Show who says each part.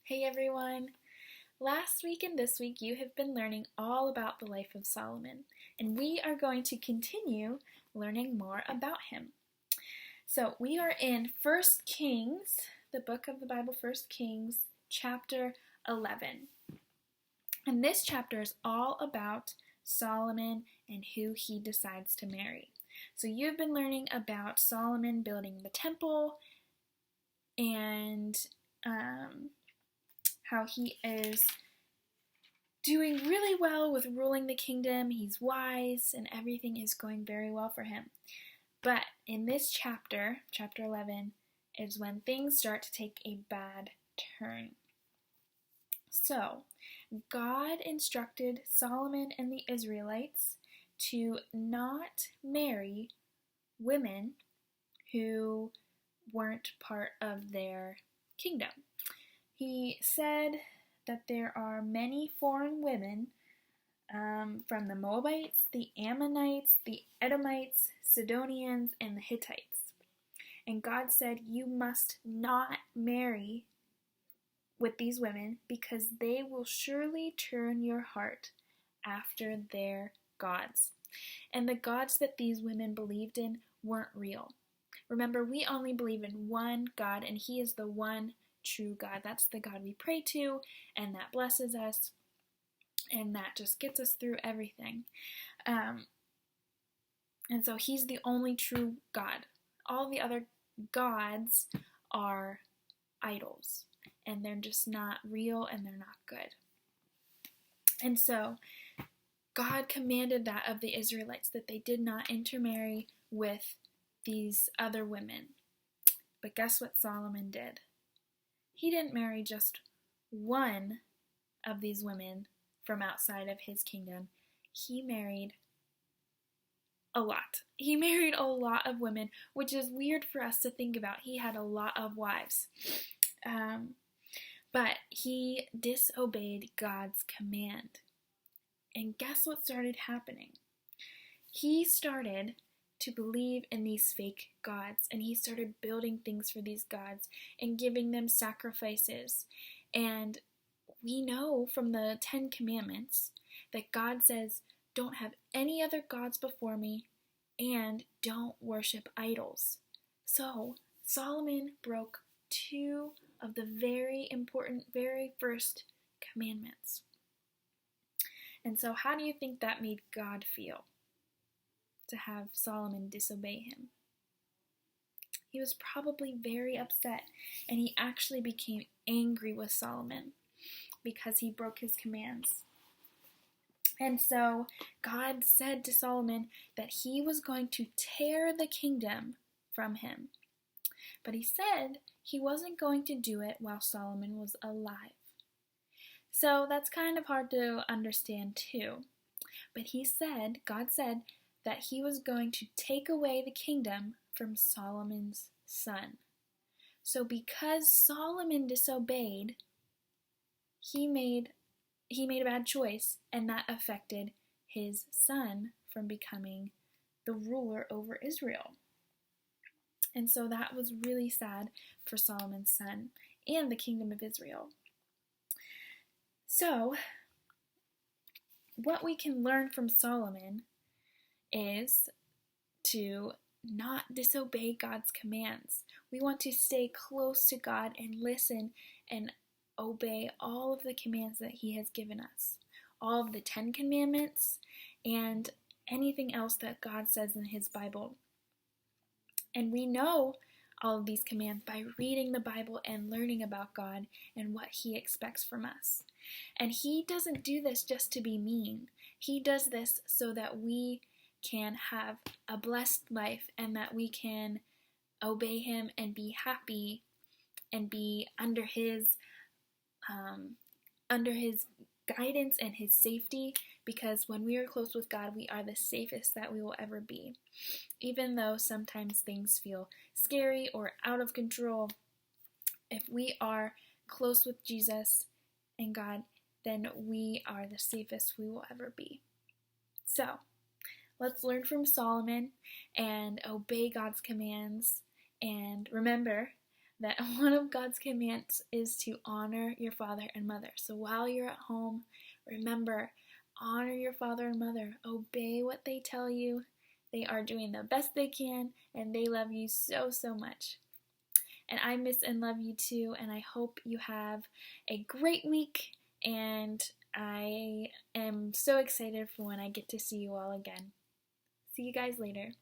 Speaker 1: Hey everyone! Last week and this week you have been learning all about the life of Solomon, and we are going to continue learning more about him. So we are in 1 Kings, the book of the Bible, 1 Kings, chapter 11. And this chapter is all about Solomon and who he decides to marry. So you've been learning about Solomon building the temple and how he is doing really well with ruling the kingdom. He's wise and everything is going very well for him. But in this chapter, chapter 11, is when things start to take a bad turn. So, God instructed Solomon and the Israelites to not marry women who weren't part of their kingdom. He said that there are many foreign women from the Moabites, the Ammonites, the Edomites, Sidonians, and the Hittites. And God said, you must not marry with these women because they will surely turn your heart after their gods. And the gods that these women believed in weren't real. Remember, we only believe in one God, and He is the one true God. That's the God we pray to, and that blesses us, and that just gets us through everything. And so He's the only true God. All the other gods are idols, and they're just not real, and they're not good. And so God commanded that of the Israelites, that they did not intermarry with these other women. But guess what Solomon did? He didn't marry just one of these women from outside of his kingdom. He married a lot. He married a lot of women, which is weird for us to think about. He had a lot of wives. But he disobeyed God's command. And guess what started happening? He started to believe in these fake gods, and he started building things for these gods and giving them sacrifices. And we know from the 10 Commandments that God says, don't have any other gods before me and don't worship idols. So Solomon broke 2 of the very important, very first commandments. And so how do you think that made God feel to have Solomon disobey him? He was probably very upset, and he actually became angry with Solomon because he broke his commands. And so God said to Solomon that he was going to tear the kingdom from him. But he said he wasn't going to do it while Solomon was alive. So that's kind of hard to understand too. But God said that he was going to take away the kingdom from Solomon's son. So because Solomon disobeyed, he made a bad choice, and that affected his son from becoming the ruler over Israel. And so that was really sad for Solomon's son and the kingdom of Israel. So, what we can learn from Solomon is to not disobey God's commands. We want to stay close to God and listen and obey all of the commands that He has given us. All of the 10 Commandments and anything else that God says in His Bible. And we know all of these commands by reading the Bible and learning about God and what He expects from us. And He doesn't do this just to be mean. He does this so that we can have a blessed life and that we can obey Him and be happy and be under His guidance and His safety, because when we are close with God, we are the safest that we will ever be. Even though sometimes things feel scary or out of control, if we are close with Jesus and God, then we are the safest we will ever be. So, let's learn from Solomon and obey God's commands. And remember that one of God's commands is to honor your father and mother. So while you're at home, remember, honor your father and mother. Obey what they tell you. They are doing the best they can, and they love you so, so much. And I miss and love you too, and I hope you have a great week, and I am so excited for when I get to see you all again. See you guys later.